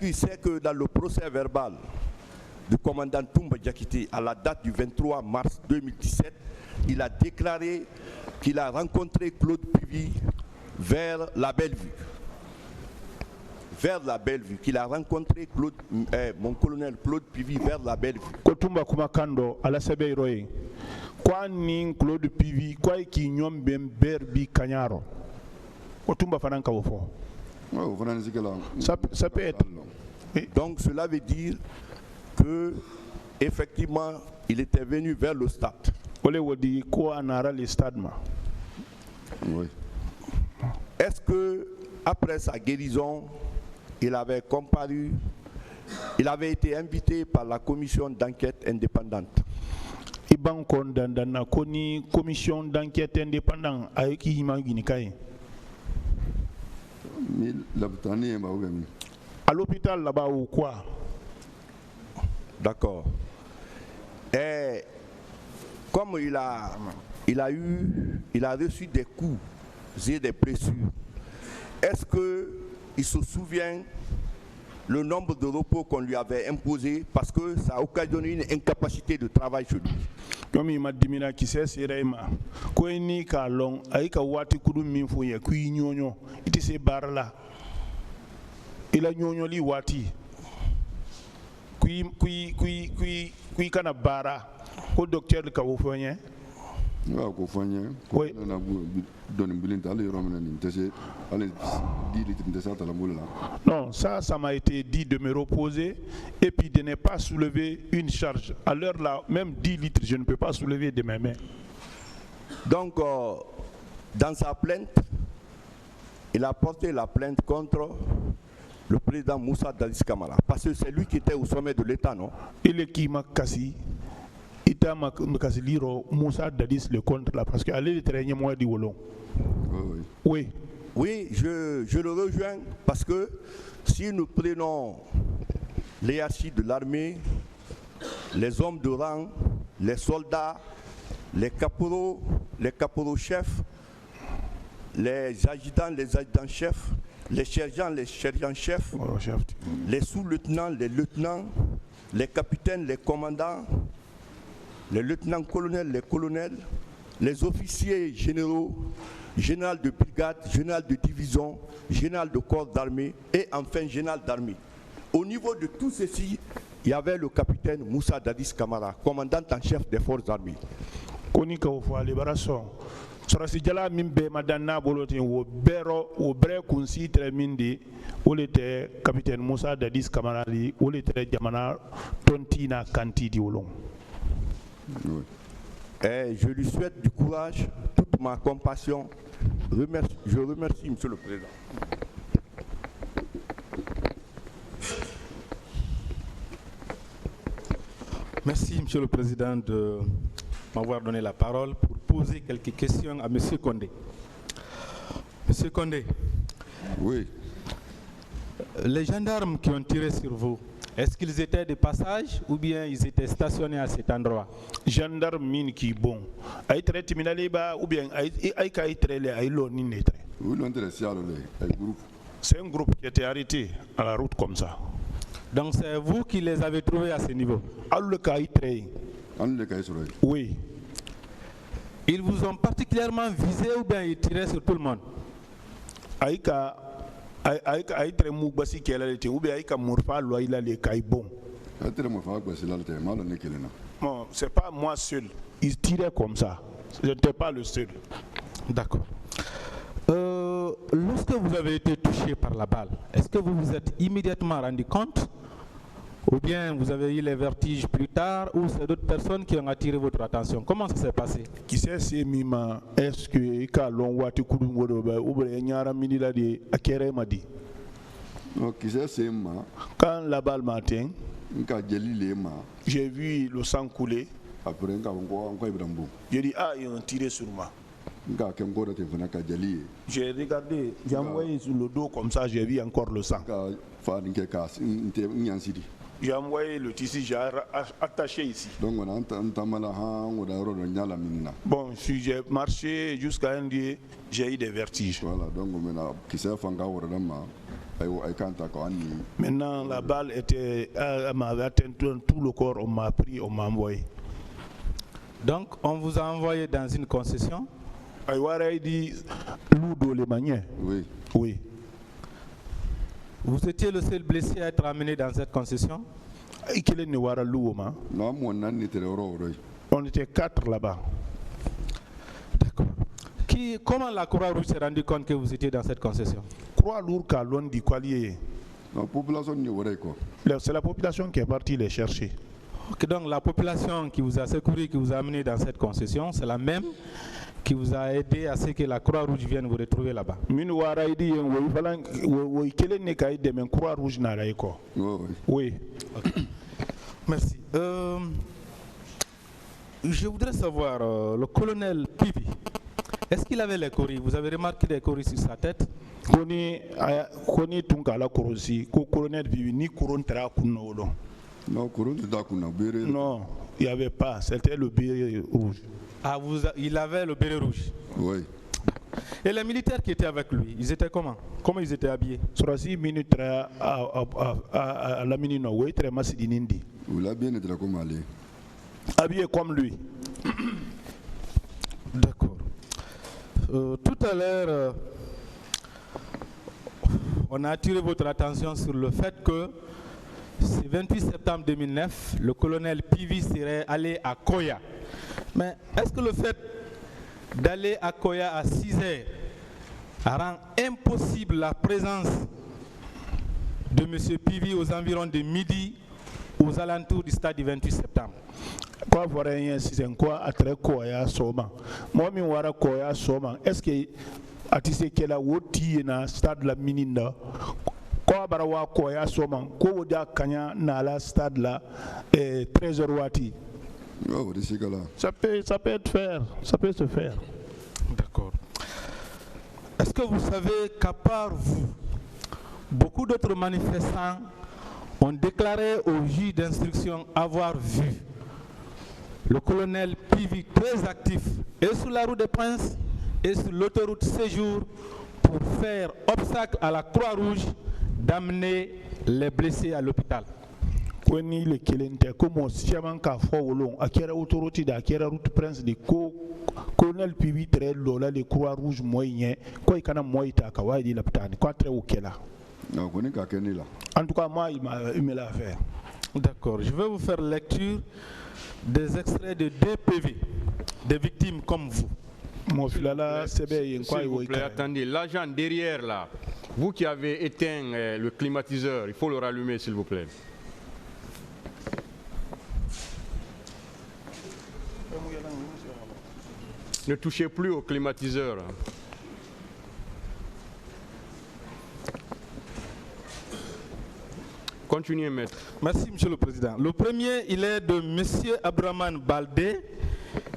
qu'il sait que dans le procès verbal du commandant Toumba Diakité à la date du 23 mars 2017, il a déclaré qu'il a rencontré Claude Pivy vers la Bellevue. Vers la Bellevue, qu'il a rencontré mon colonel Claude Pivy vers la Bellevue. Kotumba kumakando ala sebe roye. Kwa ni Claude Pivy kwa ki nyom bem berbi kanyaro. Kotumba fananka wofo. Ça peut être. Donc cela veut dire que effectivement il était venu vers le stade. Oui. Est-ce que après sa guérison, il avait comparu, il avait été invité par la commission d'enquête indépendante? Commission d'enquête indépendante à l'hôpital là-bas ou quoi? D'accord. Et comme il a reçu des coups et des blessures, est-ce qu'il se souvient le nombre de repos qu'on lui avait imposé, parce que ça a occasionné une incapacité de travail chez lui? Comme il m'a dit qui c'est Sirema, Koini Kalong, Aïka Wati Kudu Minfoye, Kui Nyonyo, it is a barla. Il a Nyonyo li Wati. Kui kana bara, ko docteur le Kawofonye. Oui. Non, ça m'a été dit de me reposer et puis de ne pas soulever une charge. À l'heure là, même 10 litres, je ne peux pas soulever de mes mains. Donc, dans sa plainte, il a porté la plainte contre le président Moussa Dadis Camara, parce que c'est lui qui était au sommet de l'État, non? Il est qui m'a cassé. Moussa Dadis le contre là, parce qu'elle est le traîner moi du Wolon. Oui. Oui, je le rejoins, parce que si nous prenons l'hierarchie de l'armée, les hommes de rang, les soldats, les caporaux-chefs, les adjudants-chefs, les sergents-chefs, les sous-lieutenants, les lieutenants, les capitaines, les commandants, les lieutenants-colonels, les colonels, les officiers généraux, général de brigade, général de division, général de corps d'armée et enfin général d'armée. Au niveau de tout ceci, il y avait le capitaine Moussa Dadis Camara, commandant en chef des forces armées. Konika ofwa libération. Sorasi jala mimbe madana bolotin wo bero wo bre kunsi tremindi olete capitaine Moussa Dadis Camara li olete jamana tontina kanti di wolong. Et je lui souhaite du courage, toute ma compassion. Je remercie Monsieur le Président. Merci Monsieur le Président de m'avoir donné la parole pour poser quelques questions à Monsieur Condé. Monsieur Condé. Oui. Les gendarmes qui ont tiré sur vous, est-ce qu'ils étaient de passage ou bien ils étaient stationnés à cet endroit? Gendarme mine qui bon. Aïe traite minaliba ou bien aïe kaï trele aïe lo ninetre. C'est un groupe qui était arrêté à la route comme ça. Donc c'est vous qui les avez trouvés à ce niveau? Oui. Ils vous ont particulièrement visé ou bien ils tiraient sur tout le monde? Aïka très moubasi qu'elle a été ou bien aïka mourfa loïla les caïbons. Bon, c'est pas moi seul. Ils tiraient comme ça. Je n'étais pas le seul. D'accord. Lorsque vous avez été touché par la balle, est-ce que vous vous êtes immédiatement rendu compte? Ou bien vous avez eu les vertiges plus tard, ou c'est d'autres personnes qui ont attiré votre attention? Comment ça s'est passé? Qui sait si Mima, est-ce que Kalon Wati Kudungodoba ou Nyara Minila de Akere Madi? Qui sait si ma? Quand la balle matin, j'ai vu le sang couler. Après, j'ai dit, ah, ils ont tiré sur moi. J'ai regardé, j'ai envoyé sur le dos comme ça, j'ai vu encore le sang. J'ai envoyé le tissu, j'ai attaché ici. Bon, si j'ai marché jusqu'à un lieu, j'ai eu des vertiges. Voilà, donc maintenant, qui sait Maintenant, la balle m'avait atteint tout le corps, on m'a pris, on m'a envoyé. Donc, on vous a envoyé dans une concession. Oui. Oui. Vous étiez le seul blessé à être amené dans cette concession? Non, on était 4 là-bas. D'accord. Comment la Croix-Rouge s'est rendu compte que vous étiez dans cette concession? C'est la population qui est partie les chercher. Okay, donc la population qui vous a secouru, qui vous a amené dans cette concession, c'est la même qui vous a aidé à ce que la Croix-Rouge vienne vous retrouver là-bas. Oui. Okay. Merci. Je voudrais savoir, le colonel Pivi, est-ce qu'il avait les coris? Vous avez remarqué des coris sur sa tête? Non, il n'y avait pas, c'était le béret rouge. Ah, il avait le béret rouge? Oui. Et les militaires qui étaient avec lui, ils étaient comment? Comment ils étaient habillés? Habillés comme lui. D'accord. Tout à l'heure, on a attiré votre attention sur le fait que ce 28 septembre 2009, le colonel Pivi serait allé à Koya. Mais est-ce que le fait d'aller à Koya à 6 heures rend impossible la présence de M. Pivi aux environs de midi aux alentours du stade du 28 septembre? Quoi voir rien si c'est quoi à très Koya Soma. Moi, je vois Koya Soma. Est-ce que atise kela woti na stade la mininda ko barawa Koya Soma ko woda kanya na la stade la 13h wati. Ça peut se faire. D'accord. Est-ce que vous savez qu'à part vous, beaucoup d'autres manifestants ont déclaré au juge d'instruction avoir vu le colonel Pivi très actif et sur la route des Princes et sur l'autoroute Séjour pour faire obstacle à la Croix-Rouge d'amener les blessés à l'hôpital? Kweni le kelente comme siaman ka fo wolon akera autorité da akera route Prince de ko colonel Pivi très lola le Croix Rouge moyen ko ikana moita ka wadi l'hôpital ko très okela. Non, kweni ka kenila. En tout cas moi il me l'a fait. D'accord, je vais vous faire lecture des extraits de 2 PV des victimes comme vous. S'il vous plaît, attendez, l'agent derrière là, vous qui avez éteint le climatiseur, il faut le rallumer s'il vous plaît. Ne touchez plus au climatiseur. Continuez, maître. Merci, Monsieur le Président. Le premier, il est de M. Abraman Baldé,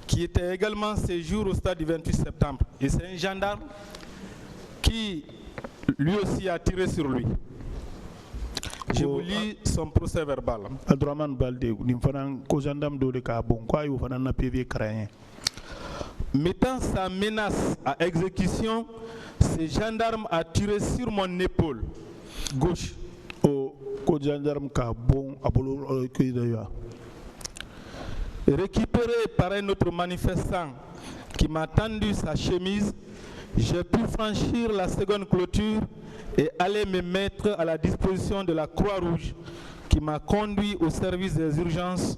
qui était également séjour au stade du 28 septembre. Et c'est un gendarme qui, lui aussi, a tiré sur lui. Je vous lis son procès verbal. Abraman Baldé, gendarme de Cabon, quoi, il faut un PV craint. Mettant sa menace à exécution, ce gendarme a tiré sur mon épaule gauche. Récupéré par un autre manifestant qui m'a tendu sa chemise, j'ai pu franchir la seconde clôture et aller me mettre à la disposition de la Croix-Rouge qui m'a conduit au service des urgences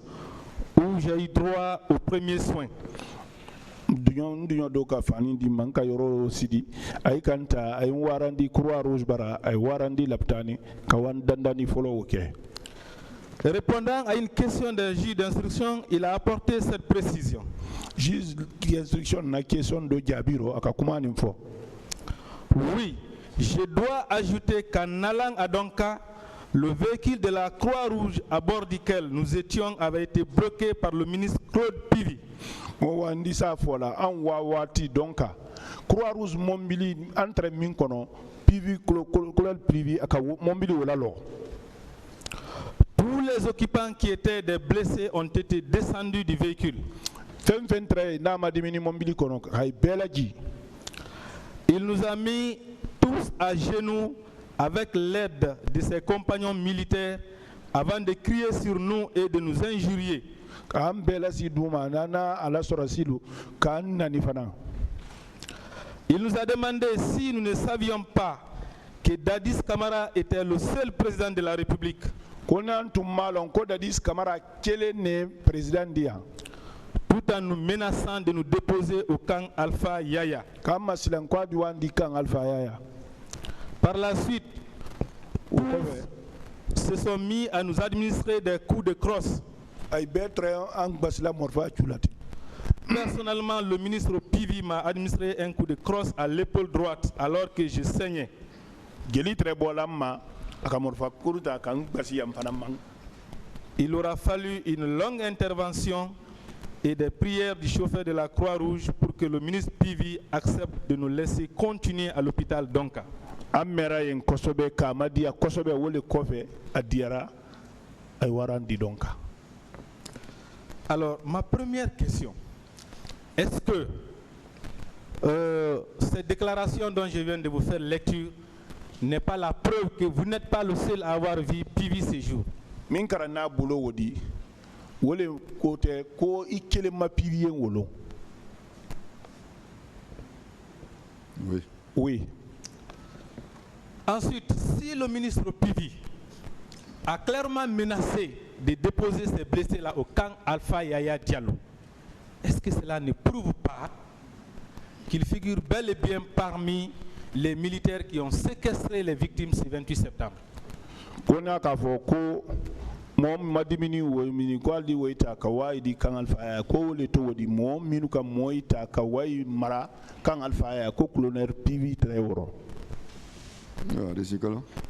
où j'ai eu droit aux premiers soins. Dunyo doka fani di manka yoro sidi ay kanta ay warandi Croix Rouge bara ay warandi laptani kawan dandani folo oké. Répondant à une question d'un juge d'instruction, il a apporté cette précision. Juge d'instruction na question de Diabiro akakuma info. Oui, je dois ajouter qu'en allant à Donka, le véhicule de la Croix-Rouge à bord duquel nous étions avait été bloqué par le ministre Claude Pivi. Wandisa fola an wawati Donka. Croix-Rouge mombili entre minkono Pivi Claude Pivi aka mombili wala lo. Tous les occupants qui étaient des blessés ont été descendus du véhicule. Il nous a mis tous à genoux avec l'aide de ses compagnons militaires avant de crier sur nous et de nous injurier. Il nous a demandé si nous ne savions pas que Dadis Camara était le seul président de la République. Tout en nous menaçant de nous déposer au camp Alpha Yaya. Par la suite, tous se sont mis à nous administrer des coups de crosse. Personnellement, le ministre Pivi m'a administré un coup de crosse à l'épaule droite alors que je saignais. Il aura fallu une longue intervention et des prières du chauffeur de la Croix-Rouge pour que le ministre Pivi accepte de nous laisser continuer à l'hôpital Donka. Alors, ma première question, est-ce que cette déclaration dont je viens de vous faire lecture n'est pas la preuve que vous n'êtes pas le seul à avoir vu Pivi ces jours? Oui. Oui. Ensuite, si le ministre Pivi a clairement menacé de déposer ses blessés là au camp Alpha Yaya Diallo, est-ce que cela ne prouve pas qu'il figure bel et bien parmi les militaires qui ont séquestré les victimes ce 28 septembre?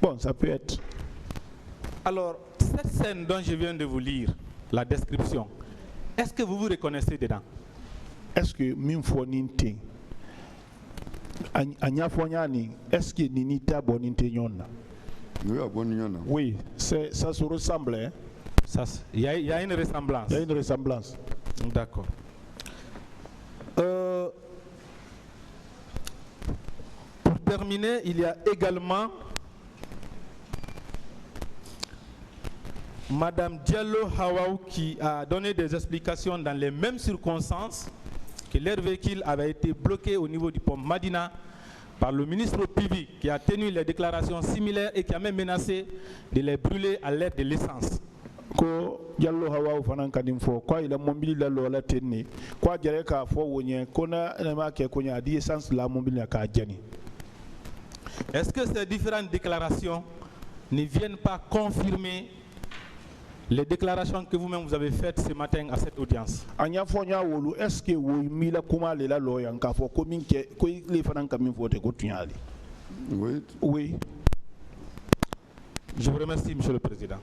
Bon, ça peut être. Alors, cette scène dont je viens de vous lire, la description, est-ce que vous vous reconnaissez dedans? Est-ce que Minfoninte est-ce que Ninita Boninte Yona? Oui, ça se ressemble. Hein? Il y a une ressemblance. Il y a une ressemblance. D'accord. Pour terminer, il y a également Madame Diallo Hawaou qui a donné des explications dans les mêmes circonstances que leur véhicule avait été bloqué au niveau du pont Madina par le ministre Pivi qui a tenu les déclarations similaires et qui a même menacé de les brûler à l'aide de l'essence. Ko Diallo Hawaou fanan kadim fo ko ila mobile la lola tenni ko jare ka fo wonye kona ma ke ko nya di essence la mobile ka jani. Est-ce que ces différentes déclarations ne viennent pas confirmer les déclarations que vous-même vous avez faites ce matin à cette audience? Est-ce que vous mila kuma le la loya ka fo ko min ke ko le fanan kam vote ko tunyali? Oui. Oui. Je vous remercie, Monsieur le Président.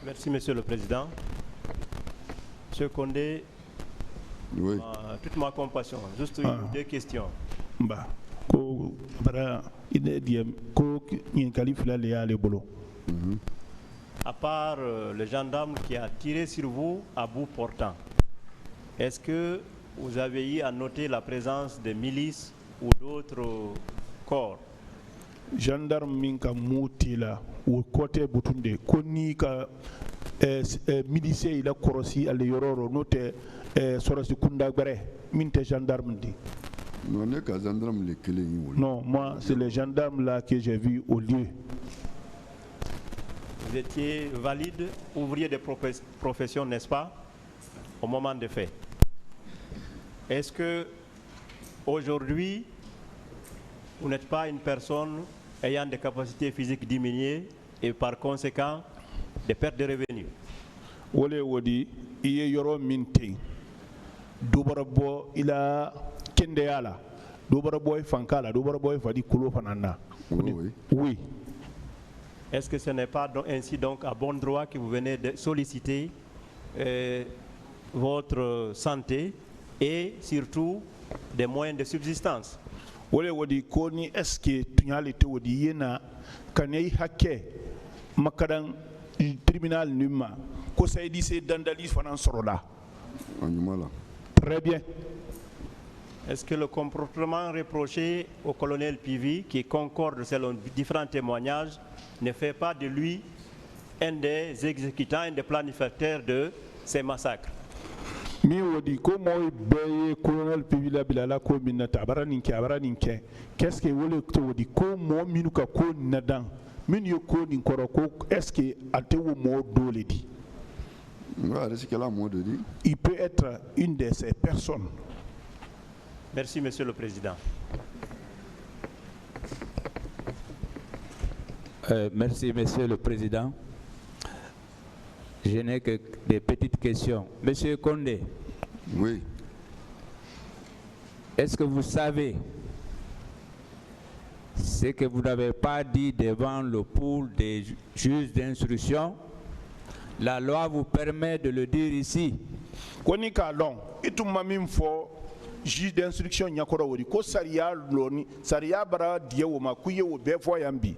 Merci, Monsieur le Président. Monsieur Condé, oui. Toute ma compassion, juste deux questions. Bah, ko bara ide diem ko nyin kalifla le ale bolo. À part le gendarme qui a tiré sur vous à bout portant, est-ce que vous avez eu à noter la présence de milices ou d'autres corps? Gendarme minka mutila ou côté butunde koni ka milice ila korosi ale yororo note sorosi kunda gbere minte gendarme di. Non, moi c'est les gendarmes là que j'ai vu au lieu. Vous étiez valide, ouvrier de profession, n'est-ce pas, au moment des faits? Est-ce que aujourd'hui vous n'êtes pas une personne ayant des capacités physiques diminuées et par conséquent des pertes de revenus? Wole wodi iye yoro minti dubarabo ila kende ala dubarabo fankala dubarabo fadi kulo fanana. Oui. Est-ce que ce n'est pas ainsi donc à bon droit que vous venez de solliciter votre santé et surtout des moyens de subsistance? Wole wodi koni eske tunyalite wodi yena kanei hake makadan tribunal numa ko saydi se dandali fanan sorola. Très bien. Est-ce que le comportement reproché au colonel Pivi, qui concorde selon différents témoignages, ne fait pas de lui un des exécutants, un des planificateurs de ces massacres? Mi wodi ko moy beye colonel Pivila bilala ko minna tabara ninke abara ninke qu'est-ce que wole to wodi ko mo minuka ko nadan min yo ko nin koro ko est-ce que atewo mo dole di il peut être une de ces personnes. Merci monsieur le président. Merci monsieur le président. Je n'ai que des petites questions. Monsieur Condé. Oui. Est-ce que vous savez ce que vous n'avez pas dit devant le pool des juges d'instruction? La loi vous permet de le dire ici. Koni ka long ituma min fo juge d'instruction nyakoro wori ko sariya loni sariya bara die wo ma kuye wo be fo yambi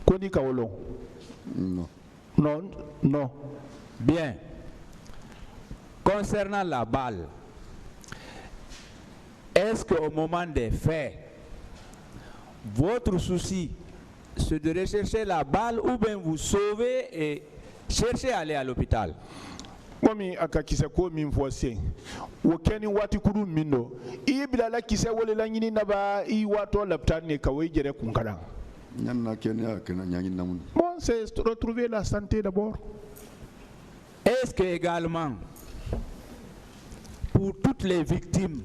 koni ka wolong. Non. Non, non. Bien. Concernant la balle, est-ce qu'au moment des faits, votre souci, c'est de rechercher la balle ou bien vous sauvez et cherchez à aller à l'hôpital? Momi akakisa ko min fo sen wo keni wati kudu mindo I bila la kisa wole la nyini naba I wato laptan ne kawai jere kunkara. Bon, c'est retrouver la santé d'abord. Est-ce que également, pour toutes les victimes,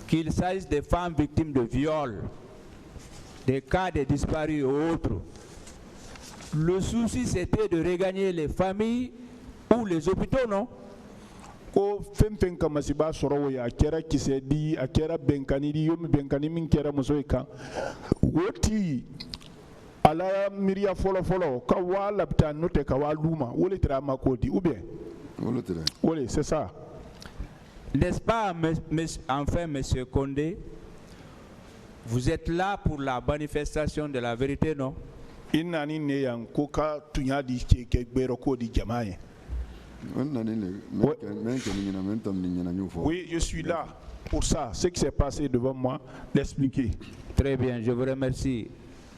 qu'il s'agisse des femmes victimes de viol, des cas de disparus et autres, le souci c'était de regagner les familles ou les hôpitaux, non? Ko fempen kama si ba soro ya kera kise di akera benkani di yomi benkani min kera muso ka woti ala miria folo ka wa lapta note ka wa luma wole tra makodi ou bien wole c'est ça. N'est-ce pas, enfin, monsieur Condé, vous êtes là pour la manifestation de la vérité, non? Inani ne yang ko ka tunya di ke gbero ko di jamaye. Oui, je suis là pour ça. Ce qui s'est passé devant moi, l'expliquer. Très bien, je vous remercie.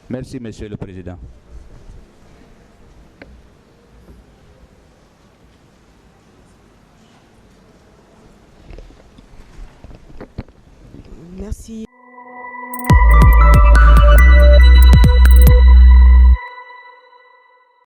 Merci, monsieur le président. Merci.